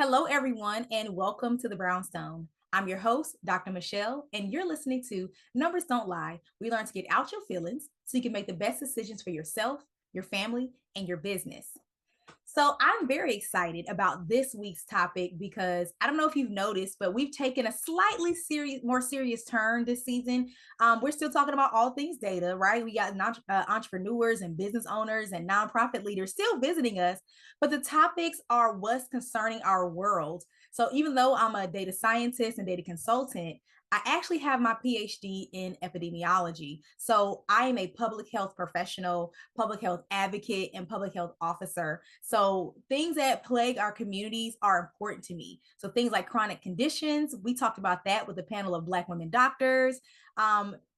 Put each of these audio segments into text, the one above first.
Hello, everyone, and welcome to the Brownstone. I'm your host, Dr. Michele, and you're listening to Numbers Don't Lie. We learn to get out your feelings so you can make the best decisions for yourself, your family, and your business. So I'm very excited about this week's topic because I don't know if you've noticed, but we've taken a slightly more serious turn this season. We're still talking about all things data, right? We got entrepreneurs and business owners and nonprofit leaders still visiting us, but the topics are what's concerning our world. So even though I'm a data scientist and data consultant, I actually have my PhD in epidemiology. So I am a public health professional, public health advocate, and public health officer. So things that plague our communities are important to me. So things like chronic conditions, we talked about that with a panel of Black women doctors.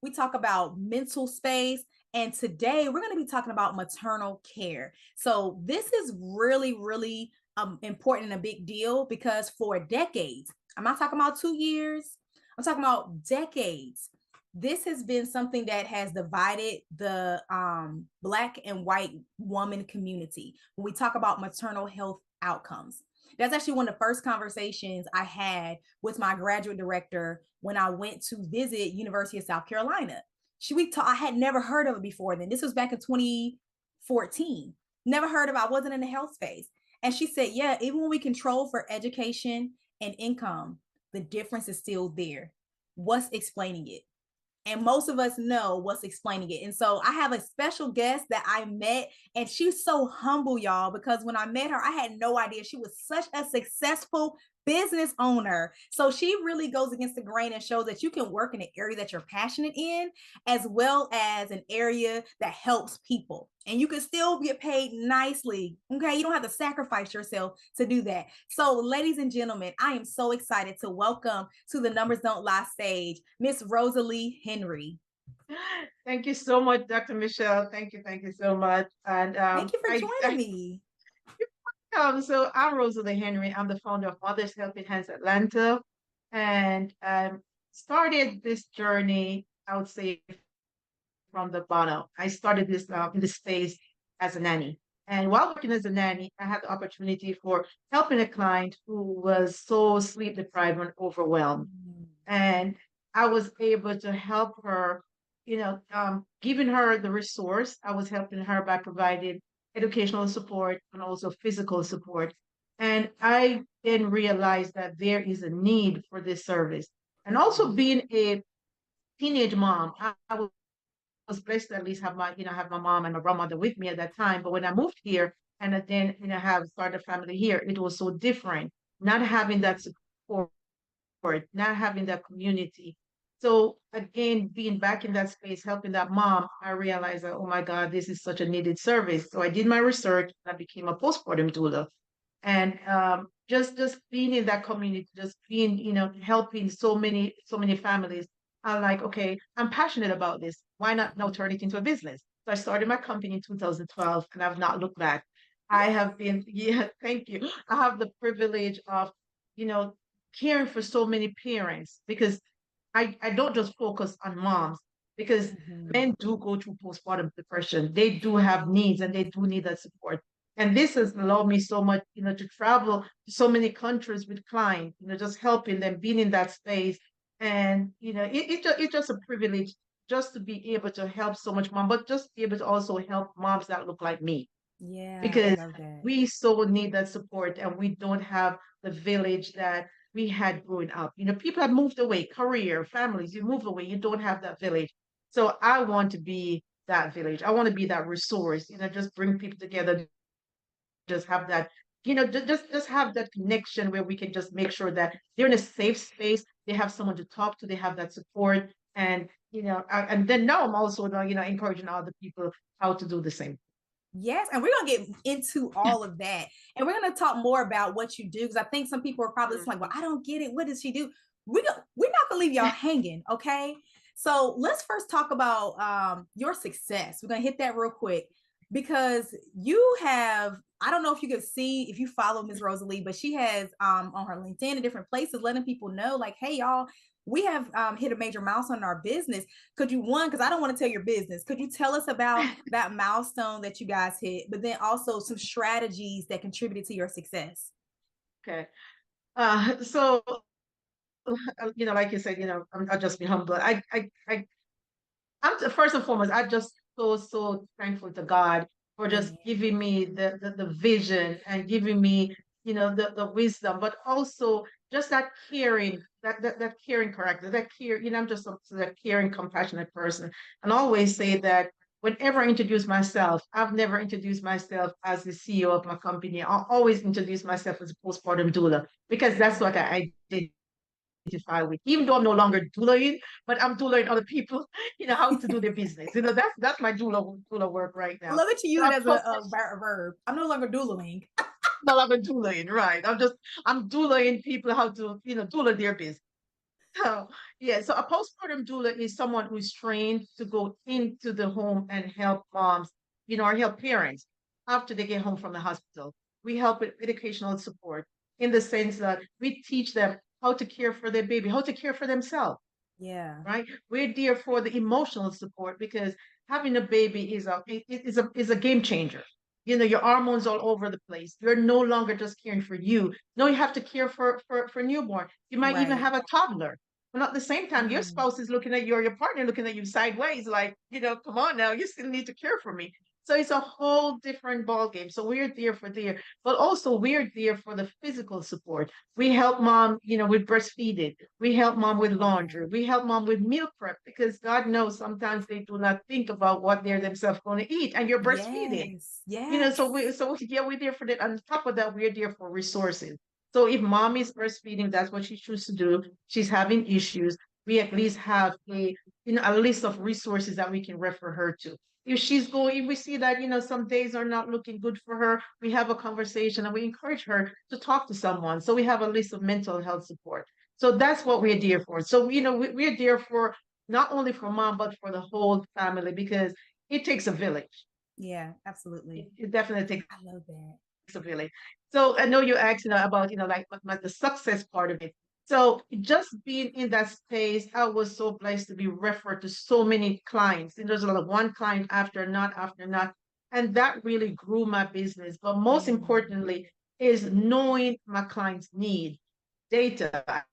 We talk about mental space. And today we're going to be talking about maternal care. So this is really important and a big deal because for decades, I'm not talking about 2 years, I'm talking about decades. This has been something that has divided the Black and white woman community when we talk about maternal health outcomes. That's actually one of the first conversations I had with my graduate director when I went to visit University of South Carolina. I had never heard of it before then. This was back in 2014. Never heard of it. I wasn't in the health space. And she said, yeah, even when we control for education and income, the difference is still there. What's explaining it? And most of us know what's explaining it. And so I have a special guest that I met, and she's so humble, y'all, because when I met her, I had no idea she was such a successful business owner. So she really goes against the grain and shows that you can work in an area that you're passionate in, as well as an area that helps people. And you can still get paid nicely. Okay. You don't have to sacrifice yourself to do that. So, ladies and gentlemen, I am so excited to welcome to the Numbers Don't Lie stage, Miss Rosalee Henry. Thank you so much, Dr. Michele. Thank you so much. And Thank you for joining me. so I'm Rosalie Henry. I'm the founder of Mothers Helping Hands Atlanta, and started this journey, I would say, from the bottom. I started this in this space as a nanny. And while working as a nanny, I had the opportunity for helping a client who was so sleep deprived and overwhelmed. And I was able to help her, giving her the resource. I was helping her by providing educational support and also physical support. And I then realized that there is a need for this service. And also being a teenage mom, I was blessed to at least have have my mom and my grandmother with me at that time. But when I moved here and then, have started a family here, it was so different. Not having that support, not having that community. So again, being back in that space, helping that mom, I realized that, oh my God, this is such a needed service. So I did my research and I became a postpartum doula. And just being in that community, just being, helping so many families. I'm like, okay, I'm passionate about this. Why not now turn it into a business? So I started my company in 2012 and I've not looked back. I have been, yeah, thank you. I have the privilege of, you know, caring for so many parents because I don't just focus on moms because Mhm. men do go through postpartum depression. They do have needs and they do need that support. And this has allowed me so much, to travel to so many countries with clients, just helping them, being in that space. And, it's just a privilege just to be able to help so much mom, but just be able to also help moms that look like me Yeah, I because love that. we so need that support and we don't have the village that we had growing up. People have moved away, career, families, you move away, you don't have that village. So I want to be that village. I want to be that resource, just bring people together, just have that, just have that connection where we can just make sure that they're in a safe space, they have someone to talk to, they have that support. And, and then now I'm also, encouraging other people how to do the same. Yes, and we're gonna get into all of that, and we're gonna talk more about what you do because I think some people are probably like, "Well, I don't get it. What does she do?" We're not gonna leave y'all hanging, okay? So let's first talk about your success. We're gonna hit that real quick because you have. I don't know if you can see if you follow Ms. Rosalee, but she has on her LinkedIn and different places letting people know, like, "Hey, y'all, we have hit a major milestone in our business." Could you, one, because I don't want to tell your business, could you tell us about that milestone that you guys hit, but then also some strategies that contributed to your success? Okay. So like you said, I'll just be humble. First and foremost, I just so thankful to God for just Amen. giving me the vision and giving me, the wisdom, but also just that caring, that caring character, that care, I'm just that caring, compassionate person. And I always say that whenever I introduce myself, I've never introduced myself as the CEO of my company. I always introduce myself as a postpartum doula because that's what I identify with, even though I'm no longer doulaing, but I'm doulaing other people, how to do their business. That's my doula work right I now. love that you use So it I'm as a verb. I'm no longer doulaing. no longer doulaing, right? I'm doulaing people how to, doula their business. So yeah, so a postpartum doula is someone who's trained to go into the home and help moms, or help parents after they get home from the hospital. We help with educational support in the sense that we teach them how to care for their baby, how to care for themselves, Yeah. right? We're there for the emotional support because having a baby is a game changer. Your hormones all over the place. You're no longer just caring for you. No, you have to care for newborn. You might even Right. have a toddler. But at the same time, your Mm. spouse is looking at you or your partner looking at you sideways, like, come on now, you still need to care for me. So it's a whole different ball game. So we're there for there, but also we're there for the physical support. We help mom, with breastfeeding. We help mom with Yeah. laundry. We help mom with meal prep because God knows sometimes they do not think about what they're themselves going to eat, and you're breastfeeding. Yes. So Yes. yeah, we're there for that. On top of that, we're there for resources. So if mom is breastfeeding, that's what she chooses to do. She's having issues. We at least have a list of resources that we can refer her to. If we see that, some days are not looking good for her, we have a conversation and we encourage her to talk to someone. So we have a list of mental health support. So that's what we're there for. So, we're there for not only for mom, but for the whole family because it takes a village. Yeah, absolutely. It definitely takes I love that. a village. So I know you asked, about, like the success part of it. So just being in that space, I was so blessed to be referred to so many clients. And there's a lot of one client after not. And that really grew my business. But most Mm. importantly, is knowing my clients' need data.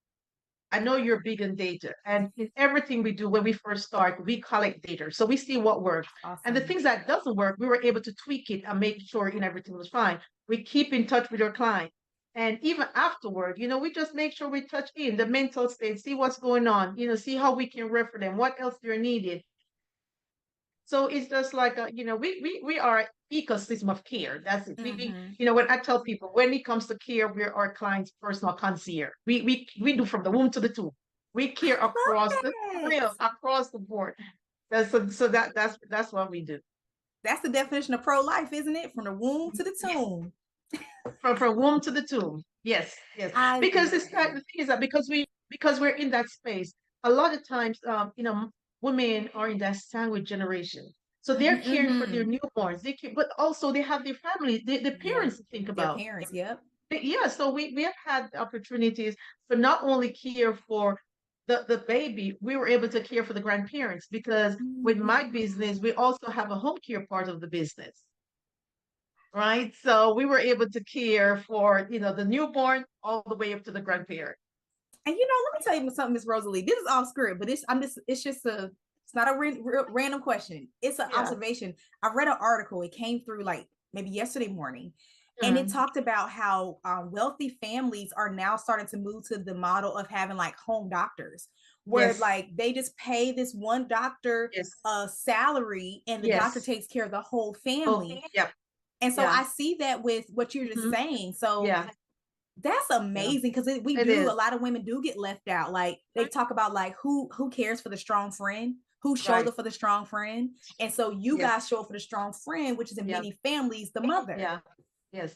I know you're big in data, and in everything we do when we first start, we collect data. So we see what works. And the Awesome. things that doesn't work, we were able to tweak it and make sure everything was fine. We keep in touch with our client. And even afterward, we just make sure we touch in the mental state, see what's going on, see how we can refer them, what else they're needed. So it's just like we are an ecosystem of care. That's it. Mm-hmm. When I tell people when it comes to care, we're our client's personal concierge. We do from the womb to the tomb. We care across the Love that. real across the board. That's what we do. That's the definition of pro-life, isn't it? From the womb to the Yes, tomb. from womb to the tomb. Yes, yes. I Because love it's that the that. thing is that because we're in that space, a lot of times, women are in that sandwich generation. So they're Mm-hmm, caring for their mm-hmm. newborns. But also they have their family, the Yeah. parents to think Their about. parents. Yep. Yeah, so we have had opportunities to not only care for the baby, we were able to care for the grandparents because with Mm-hmm. my business, we also have a home care part of the business, right? So we were able to care for, the newborn all the way up to the grandparent. And let me tell you something, Miss Rosalie. This is off script, but it's just it's not a random question. It's an Yeah. observation. I read an article. It came through like maybe yesterday morning, and it Mm. talked about how wealthy families are now starting to move to the model of having like home doctors, where Yes. like they just pay this one doctor Yes. a salary, and the doctor Yes. takes care of the whole Oh, family. yeah. And so Yeah. I see that with what you're just Hmm. saying. So Yeah. that's Yeah. amazing because we It do a is. lot of women do get left out. Like they talk about like who cares for the strong friend, who showed Right. up for the strong friend, and so you Yes. guys show up for the strong friend, which is in Yeah. many families the mother. Yeah. Yes.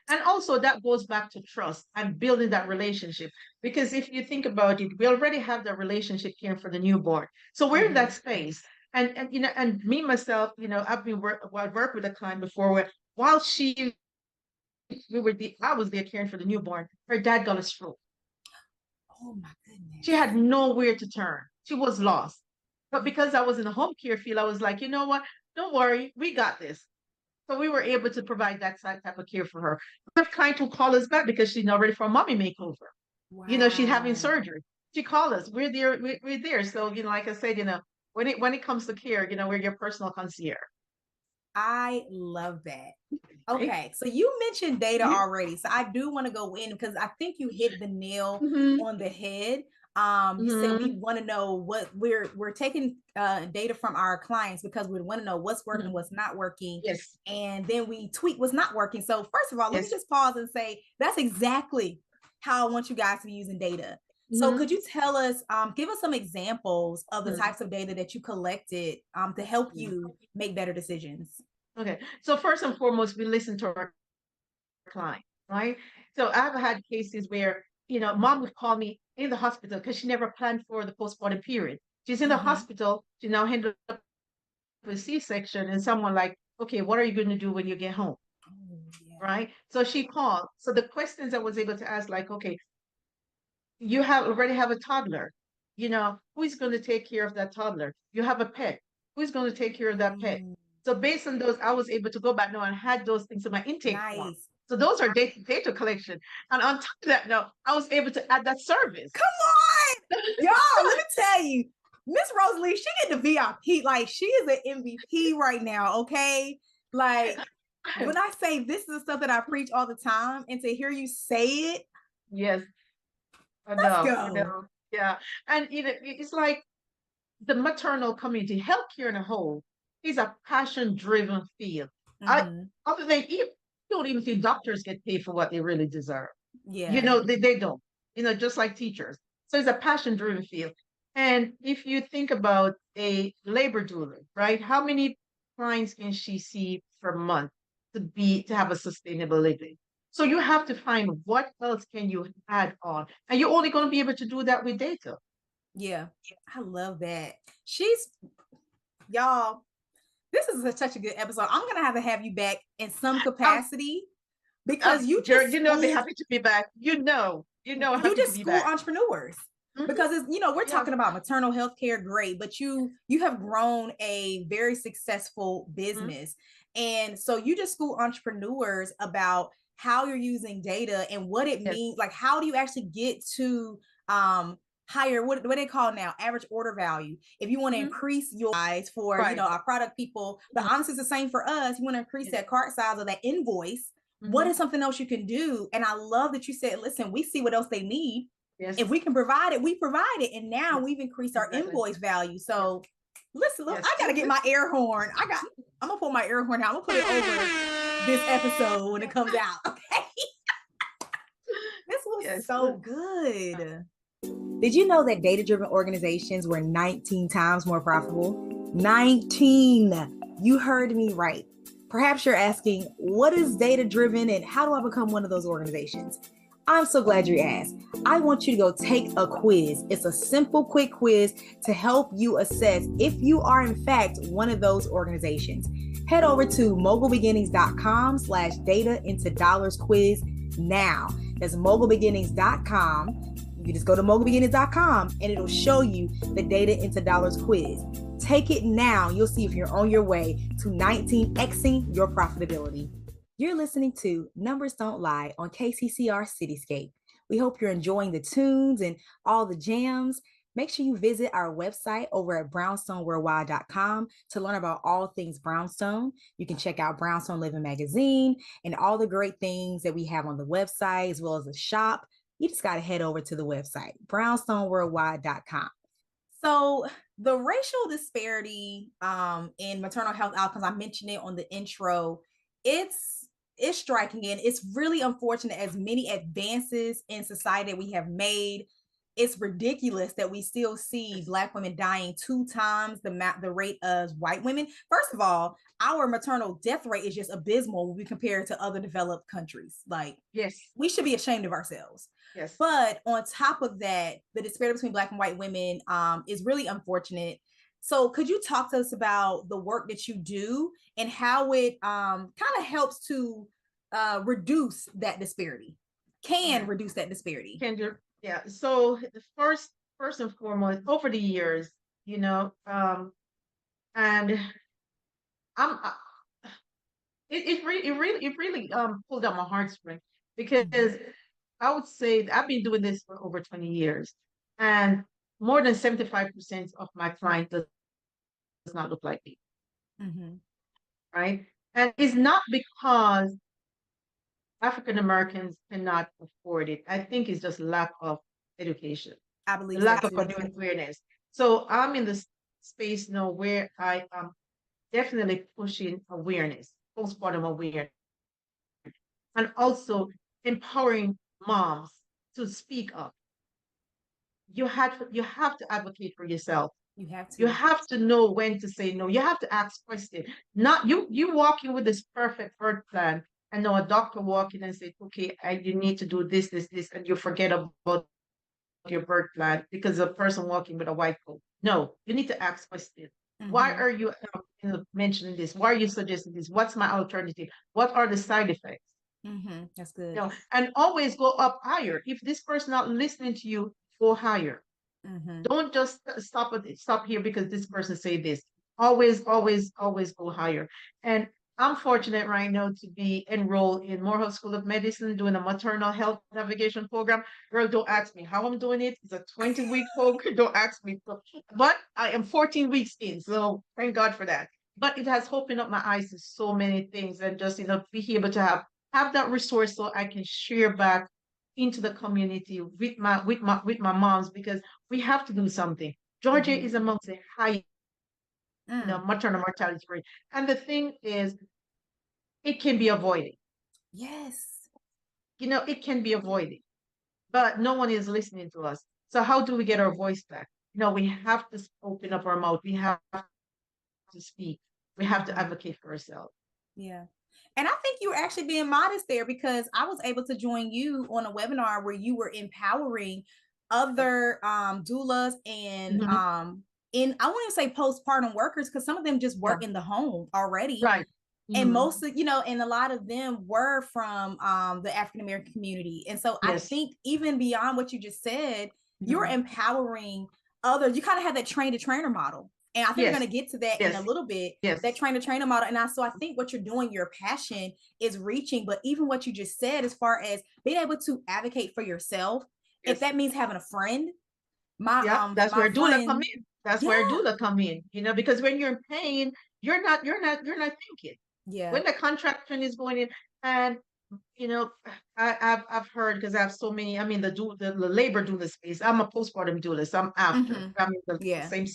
And also that goes back to trust and building that relationship. Because if you think about it, we already have that relationship caring for the newborn. So we're in that Mm-hmm. space. And me myself, I worked with a client before where while I was there caring for the newborn, her dad got a stroke. Oh my She had goodness. nowhere to turn. She was lost. But because I was in the home care field, I was like, you know what? Don't worry, we got this. So we were able to provide that type of care for her. We have clients who call us back because she's not ready for a mommy makeover. She's having Wow. surgery. She called us. We're there. We're there. So, like I said, when it comes to care, we're your personal concierge. I love that. Right? Okay, so you mentioned data Yeah. already. So I do want to go in because I think you hit the nail Mm-hmm. on the head. You said we Mm-hmm. want to know what we're taking data from our clients because we want to know what's working, Mm-hmm. what's not working, Yes. and then we tweak what's not working. So first of all, let me Yes. just pause and say that's exactly how I want you guys to be using data. So Mm-hmm. could you tell us, give us some examples of the Mm-hmm. types of data that you collected to help you make better decisions? Okay. So first and foremost, we listen to our client, right? So I've had cases where, mom would call me in the hospital because she never planned for the postpartum period. She's in the Mm-hmm. hospital. She now handled a C-section, and someone like, okay, what are you going to do when you get home? Oh, yeah. Right? So she called. So the questions I was able to ask, like, okay, you already have a toddler. Who's going to take care of that toddler? You have a pet. Who's going to take care of that pet? Mm, So based on those, I was able to go back now and had those things in my intake form. nice. So those are data collection. And on top of that, now I was able to add that service. Come on, y'all. Let me tell you, Miss Rosalee, she get the VIP. Like she is an MVP right now. Okay, like when I say this is the stuff that I preach all the time, and to hear you say it, Yes, I let's know, I go. know. Yeah. And it's like the maternal community, healthcare in a whole, is a passion-driven field. I Mm-hmm. Other than you don't even think doctors get paid for what they really deserve. Yeah, They don't, just like teachers. So it's a passion-driven field. And if you think about a labor doula, right? How many clients can she see per month to have a sustainable living? So you have to find what else can you add on. And you're only going to be able to do that with data. yeah. I love that. She's y'all. This is such a good episode. I'm gonna have to have you back in some I'm, capacity because you Jared, just I'll be schooled happy to be back. you Happy to just be school back. entrepreneurs Hmm. because it's we're Yeah. talking about maternal health care, great, but you have grown a very successful Mhm. business, and so you just school entrepreneurs about how you're using data and what it Yes. means, like how do you actually get to higher what they call now average order value if you want to Hmm. increase your size for Right. our product people, but Mhm. honestly it's the same for us. You want to increase Yes. that cart size or that invoice, what Hmm. is something else you can do? And I love that you said, listen, we see what else they need. If Yes. we can provide it, we provide it. And now Yes. we've increased our Exactly. invoice value. Yes. So listen, look, Yes. I gotta get my air horn. I'm gonna pull my air horn out. I'm gonna put it over this episode when it comes out. Okay. This was Yes. so good. Did you know that data driven organizations were 19 times more profitable? 19. You heard me right. Perhaps you're asking, what is data driven and how do I become one of those organizations? I'm so glad you asked. I want you to go take a quiz. It's a simple, quick quiz to help you assess if you are, in fact, one of those organizations. Head over to mogulbeginnings.com/data into dollars quiz now. That's mogulbeginnings.com. You can just go to mogulbeginnings.com and it'll show you the data into dollars quiz. Take it now. You'll see if you're on your way to 19xing your profitability. You're listening to Numbers Don't Lie on KCCR Cityscape. We hope you're enjoying the tunes and all the jams. Make sure you visit our website over at brownstoneworldwide.com to learn about all things Brownstone. You can check out Brownstone Living Magazine and all the great things that we have on the website, as well as the shop. You just got to head over to the website, brownstoneworldwide.com. So the racial disparity in maternal health outcomes, I mentioned it on the intro, it's striking and it's really unfortunate as many advances in society that we have made. It's ridiculous that we still see Black women dying 2 times the rate of white women. First of all, our maternal death rate is just abysmal when we compare it to other developed countries. Like Yes. we should be ashamed of ourselves. Yes. But on top of that, the disparity between Black and white women is really unfortunate. So, could you talk to us about the work that you do and how it kind of helps to reduce that disparity? Can Okay. reduce that disparity? Kendra. Yeah. So the first and foremost, over the years, and I'm it really pulled out my heartstring because Mhm. I would say I've been doing this for over 20 years, and more than 75% of my client does not look like me, Mhm. right? And it's not because African Americans cannot afford it. I think it's just lack of education, I believe so lack of too. awareness. So I'm in this space now where I am definitely pushing awareness, postpartum awareness, and also empowering moms to speak up. You have to advocate for yourself. You have You to. have to know when to say no. You have to ask questions. Not you walking with this perfect birth plan, and now a doctor walk in and say, okay, you need to do this, this, this, and you forget about your birth plan because a person walking with a white coat. No, you need to ask questions. Why Mhm. are you mentioning this? Why are you suggesting this? What's my alternative? What are the side effects? Mhm. That's good. And always go up higher. If this person not listening to you, go higher. Mhm. Don't just stop here because this person say this. Always, always, always go higher. And I'm fortunate right now to be enrolled in Morehouse School of Medicine doing a maternal health navigation program. Girl, don't ask me how I'm doing it. It's a 20-week program. Don't ask me. But I am 14 weeks in, so thank God for that. But it has opened up my eyes to so many things, and just be able to have that resource so I can share back into the community with my moms, because we have to do something. Georgia Mhm. is amongst the highest, Mm. maternal mortality rate. And the thing is, it can be avoided. Yes. It can be avoided, but no one is listening to us. So how do we get our voice back? We have to open up our mouth. We have to speak. We have to Mhm. advocate for ourselves. Yeah. And I think you were actually being modest there because I was able to join you on a webinar where you were empowering other doulas and Mhm. in I wouldn't say postpartum workers because some of them just Yeah, work in the home already. right. And Mhm. most of, and a lot of them were from the African American community. And so I Yes. think even beyond what you just said, you're Mhm. empowering others. You kind of have that train to trainer model. And I think we're going Yes. to get to that in a Yes. little bit, that Yes. train to trainer model. And so I think what you're doing, your passion is reaching, but even what you just said, as far as being able to advocate for yourself, if Yes. that means having a friend, my Yeah, that's my where doula come friend, in. That's yeah, where doula come in. Because when you're in pain, you're not thinking. yeah, When the contraction is going in, and you know, I've heard, because I have so many. I mean, the labor doula space. I'm a postpartum doula, so I'm after. mm-hmm, I'm in the yeah, same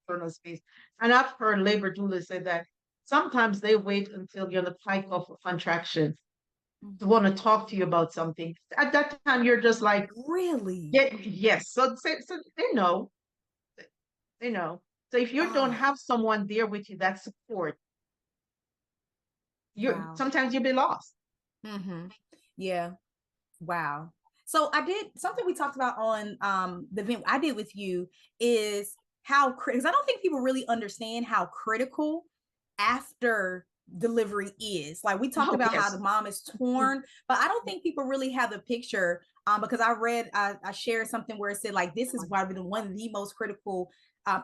maternal space, and I've heard labor doulas say that sometimes they wait until you're on the pike of a contraction to want to talk to you about something. At that time, you're just like, really, yeah, yes. So they know. So if you don't oh, have someone there with you, that support, you wow, sometimes you'll be lost. mm-hmm, yeah. Wow. So I did something we talked about on the event I did with you is how critical, because I don't think people really understand how critical after delivery is. Like we talked Oh, about how yes. the mom is torn, but I don't think people really have the picture because I shared something where it said like this is probably one of the most critical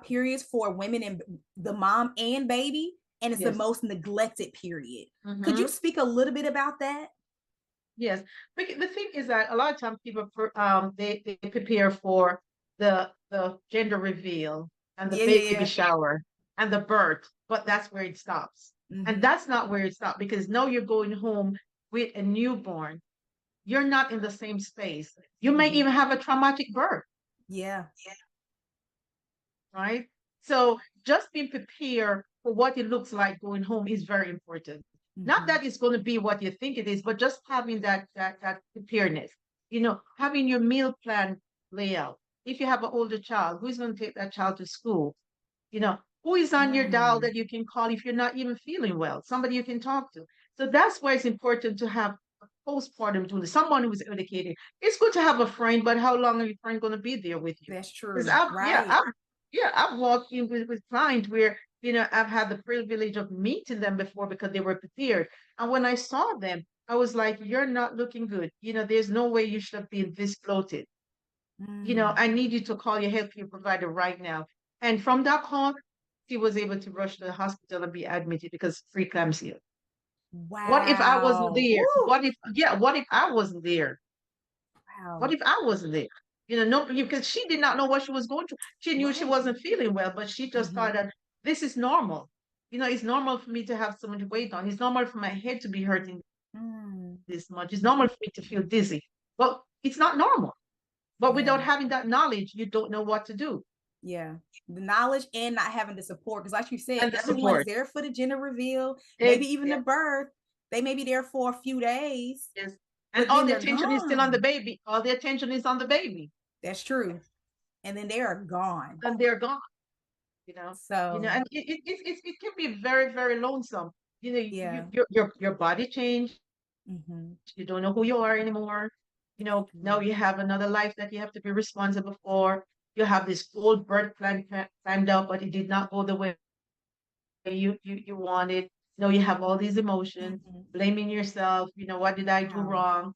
periods for women and the mom and baby, and it's the Yes. most neglected period. Could you Hmm. speak a little bit about that? Yes. But the thing is that a lot of times people they prepare for the gender reveal and the Yeah, yeah, baby yeah. shower and the birth, but that's where it stops. And Mm-hmm. that's not where it stops, because now you're going home with a newborn. You're not in the same space. You may Mm-hmm. even have a traumatic birth, Yeah. right? So just being prepared for what it looks like going home is very important. Not Mm-hmm. that it's going to be what you think it is, but just having that preparedness. Having your meal plan layout. If you have an older child, who's going to take that child to school? Who is on your dial Mm. that you can call if you're not even feeling well? Somebody you can talk to. So that's why it's important to have a postpartum doula, someone who is educated. It's good to have a friend, but how long are your friend going to be there with you? That's Because true. Right. I've walked in with clients where I've had the privilege of meeting them before because they were prepared, and when I saw them, I was like, "You're not looking good. There's no way you should have been this bloated. Mm. I need you to call your healthcare provider right now." And from that call, she was able to rush to the hospital and be admitted because preeclampsia. What if I wasn't Wow. there? Woo. What if I wasn't there? What Wow. if I wasn't there? No, because she did not know what she was going through. She knew she Right. wasn't feeling well, but she just thought Mm-hmm. that this is normal. It's normal for me to have so much weight on. It's normal for my head to be hurting Mm. this much. It's normal for me to feel dizzy. But it's not normal. But Yeah. without having that knowledge, you don't know what to do. Yeah. The knowledge and not having the support. Because, like you said, And the everyone's support. there for the gender reveal, maybe It, even the yeah, birth. They may be there for a few days, yes. And but all then the they're attention is still on the gone. baby. All the attention is on the baby. That's true. And then they are gone. And they're gone. you know So, and it can be very, very lonesome. yeah. Your body changed. Mm-hmm. You don't know who you are anymore. Now Yeah. you have another life that you have to be responsible for. You have this old birth plan planned out, but it did not go the way you wanted. You have all these emotions, Mm-hmm. blaming yourself. What did I do Wow. wrong?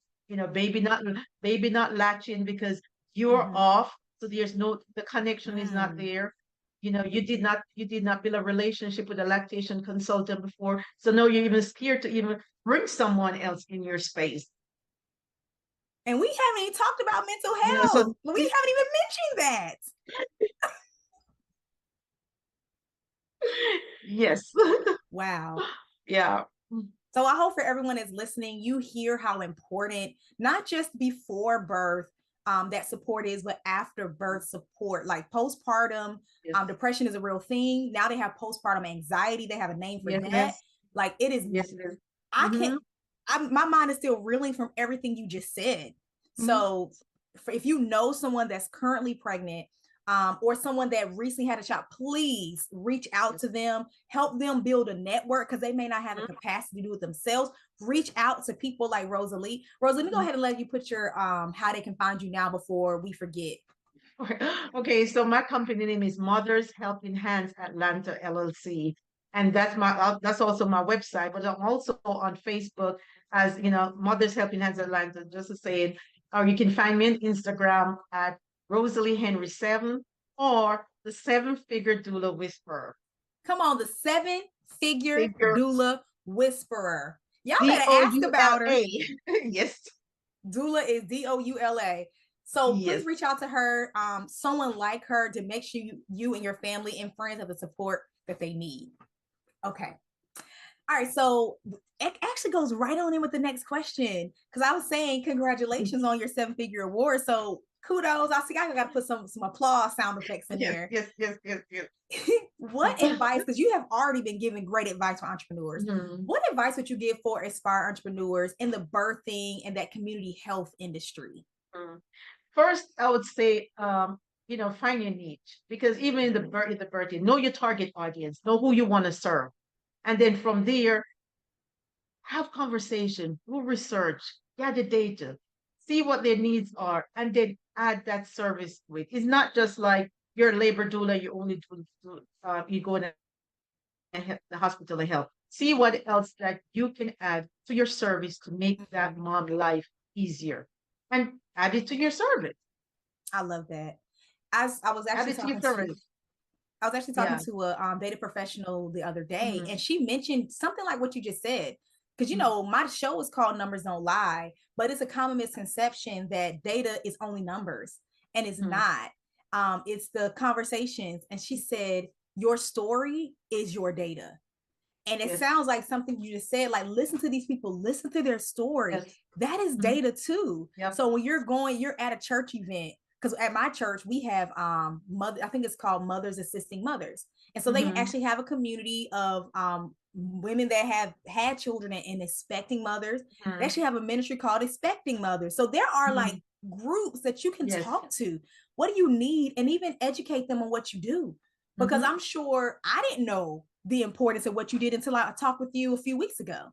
Baby not latching because you're Mm-hmm. off. So the connection is not Mm. there. You did not build a relationship with a lactation consultant before. So now you're even scared to even bring someone else in your space. And we haven't even talked about mental So health. We haven't even mentioned that. yes. Wow. Yeah. So I hope for everyone that's listening, you hear how important, not just before birth, that support is, but after birth support, like postpartum Yes. depression is a real thing. Now they have postpartum anxiety. They have a name for Yes, it that. is. Like it is, Yes, it is. I can't, Mm-hmm. my mind is still reeling from everything you just said. Mm-hmm. So if you know someone that's currently pregnant, or someone that recently had a child, please reach out Yes. to them, help them build a network because they may not have the Mm-hmm. capacity to do it themselves. Reach out to people like Rosalee. Rosalee, go ahead and let you put your how they can find you now before we forget. Okay, so my company name is Mothers Helping Hands Atlanta LLC, and that's also my website. But I'm also on Facebook as Mothers Helping Hands Atlanta. Just to say, or you can find me on Instagram at Rosalie Henry 7 or the Seven Figure Doula Whisperer. Come on, the seven figure Figure doula whisperer. Y'all better ask about her. Doula. Yes, Doula is Doula. So please yes. reach out to her, someone like her, to make sure you and your family and friends have the support that they need. Okay. All right. So it actually goes right on in with the next question because I was saying congratulations on your seven-figure award. So kudos. I see I got to put some applause sound effects in Yes, there. yes, yes, yes, yes. What advice, because you have already been giving great advice for entrepreneurs, Mhm. what advice would you give for aspire entrepreneurs in the birthing and that community health industry? Mm. First, I would say, find your niche because even in the birthday, know your target audience, know who you want to serve, and then from there, have conversation, do research, gather data, see what their needs are, and then add that service with. It's not just like you're a labor doula, you only you go in the hospital and help. See what else that you can add to your service to make that Mhm. mom life easier, and add it to your service. I love that. I was Add actually it to your talking to service. Yeah. a data professional the other day, Mhm. and she mentioned something like what you just said. Because Mhm. my show is called Numbers Don't Lie, but it's a common misconception that data is only numbers, and it's Mhm. not. It's the conversations. And she said, your story is your data. And it Yes. sounds like something you just said, like listen to these people, listen to their story. Yes. That is Mhm. data too. Yep. So when you're at a church event, because at my church we have mother, I think it's called Mothers Assisting Mothers. And so they Mhm. actually have a community of women that have had children and expecting mothers. They Mhm. actually have a ministry called Expecting Mothers. So there are like Mhm. groups that you can Yes. talk to. What do you need? And even educate them on what you do. Because Mhm. I'm sure I didn't know the importance of what you did until I talked with you a few weeks ago.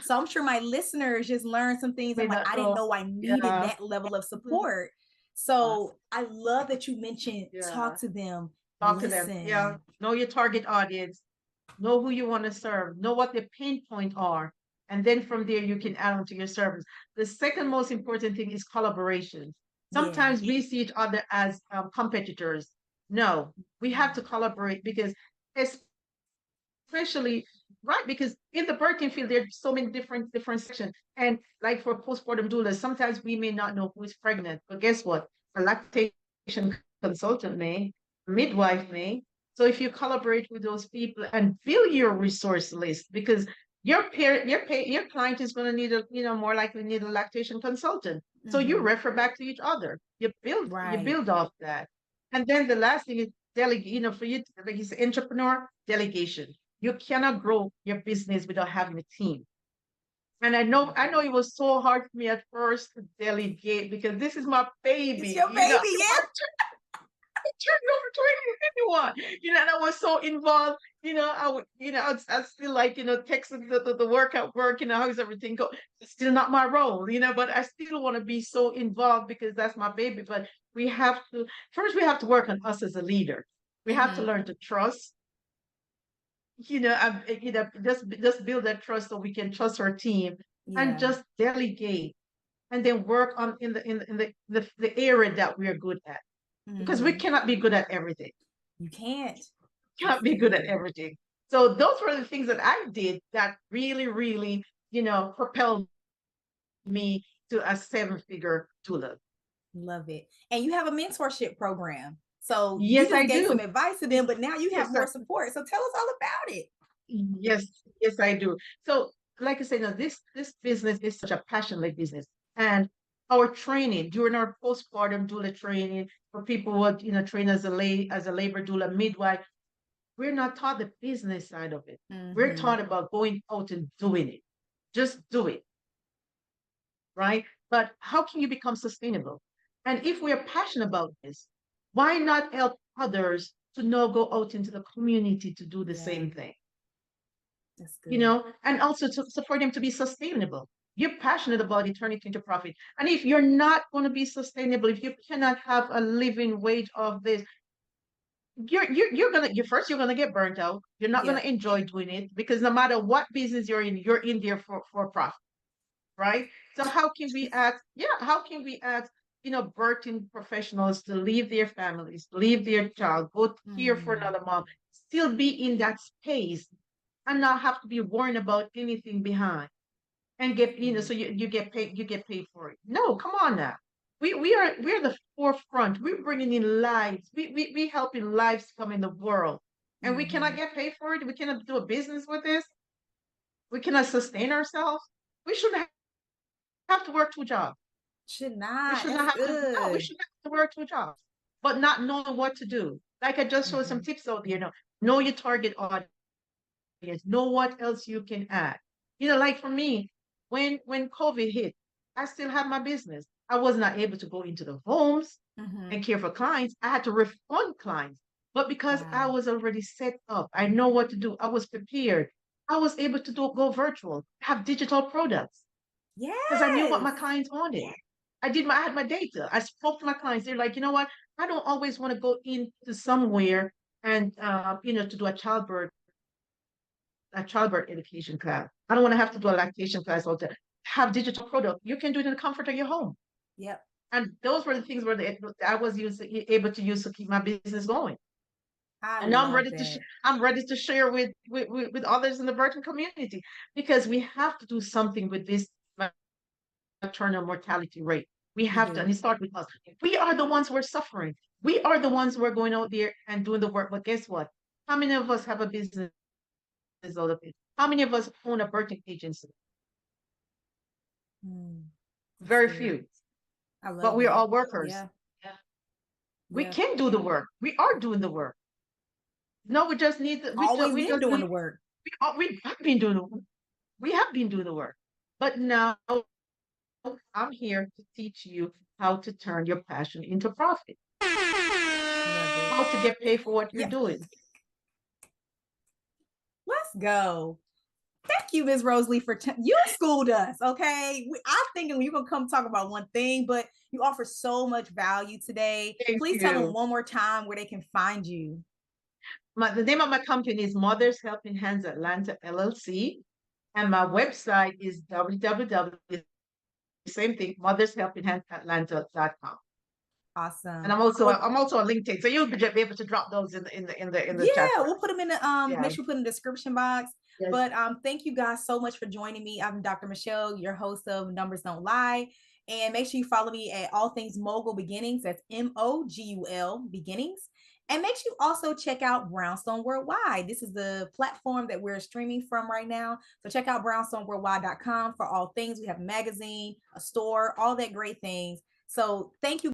So I'm sure my listeners just learned some things. I'm May like, not I didn't know. know I needed Yeah. that level of Mhm. support. Yes. So I love that you mentioned Yeah. talk to them, Talk to them. Yeah. listen. Know your target audience. Know who you want to serve. Know what their pain points are. And then from there, you can add on to your service. The second most important thing is collaboration. Yeah. Sometimes we see each other as competitors. No, we have to collaborate because, especially right, because in the birthing field, there's so many different sections. And like for postpartum doulas, sometimes we may not know who is pregnant, but guess what? A lactation consultant may, a midwife may. So if you collaborate with those people and build your resource list, because your client is going to need a, more likely need a lactation consultant. So you Mm-hmm. refer back to each other. You Right. build off that. And then the last thing is delegate, for you, like you say, entrepreneur, delegation. You cannot grow your business without having a team. And I know it was so hard for me at first to delegate because this is my It's baby. your baby, yeah. Turned over 2021, and I was so involved. I would, I'd still like, texting the workout work, how's everything go? It's still not my role, but I still want to be so involved because that's my baby. But we have to, first, we have to work on us as a leader. We have to Mm-hmm. learn to trust, just build that trust so we can trust our team and Yeah. just delegate and then work on in the area that we are good at because we Mm-hmm. cannot be good at everything. You can't. Cannot be good at Absolutely. everything. So those were the things that I did that really, really, propelled me to a seven-figure doula. Love it. And you have a mentorship program. So you Yes, just I gave some do. advice to them, but now you have Yes, more support. So tell us all about it. yes, yes, I do. So, like I said, now this business is such a passionate business, and our training during our postpartum doula training for people who are, train as a labor doula midwife, we're not taught the business side of it. We're Mm-hmm. taught about going out and doing it. Just do it, right? But how can you become sustainable? And if we are passionate about this, why not help others to now go out into the community to do the Yeah, same thing? that's good. And also to for them to be sustainable. You're passionate about it, turn it into profit. And if you're not going to be sustainable, if you cannot have a living wage of this, you're gonna get burnt out. You're not gonna Yep. enjoy doing it because no matter what business you're in there for profit, right? So how can we ask, birthing professionals to leave their families, leave their child, go care for Mm. another mom, still be in that space and not have to be worrying about anything behind and get, so you get paid for it. No, come on now. We're the forefront. We're bringing in lives. We helping lives come in the world. And we cannot Mm-hmm. get paid for it. We cannot do a business with this. We cannot sustain ourselves. We shouldn't have to work two jobs. Should We not. should That's not have to, no, we good. should not have to work two jobs, but not knowing what to do. Like I just showed some Mm-hmm. tips out there, know your target audience, know what else you can add. Like for me, when COVID hit, I still have my business. I was not able to go into the homes Mm-hmm. and care for clients. I had to refund clients. But because I Wow. was already set up, I know what to do. I was prepared. I was able to go virtual, have digital products because I knew what Yes. my clients wanted. I had my data. I spoke to my clients. They're like, you know what? I don't always want to go into somewhere and to do a childbirth education class. I don't want to have to do a lactation class or to have digital product. You can do it in the comfort of your home. Yep. And those were the things I was able to use to keep my business going. I And now love I'm ready to share with others in the birthing community because we have to do something with this maternal mortality rate. We we have to, and do. it starts with us. We are the ones who are suffering. We are the ones who are going out there and doing the work. But guess what? How many of us have a business out of it? How many of us own a birthing agency? Mm. That's Very good. few. I But love we're that. all workers. Yeah. We Yep. can do the work. We are doing the work. No, we just need the, Always we been just doing need, the work. we have been doing the work. We have been doing the work. But now I'm here to teach you how to turn your passion into profit, Love it. how to get paid for what you're Yeah. doing. Let's go. Thank you, Ms. Rosalie, for you schooled us. Okay, I'm thinking you're gonna come talk about one thing, but you offer so much value today. Thank Please tell them you. one more time where they can find you. The name of my company is Mothers Helping Hands Atlanta LLC, and my website is www. Same thing, mothershelpinghandsatlanta.com. And Awesome. Well, I'm also on LinkedIn, so you'll be able to drop those in the chat yeah, for we'll us. put them in the Yeah. make sure we put in the description box. Yes. But thank you guys so much for joining me. I'm Dr. Michele, your host of Numbers Don't Lie. And make sure you follow me at All Things Mogul Beginnings. That's MOGUL Beginnings. And make sure you also check out Brownstone Worldwide. This is the platform that we're streaming from right now. So check out brownstoneworldwide.com for all things. We have a magazine, a store, all that great things. So thank you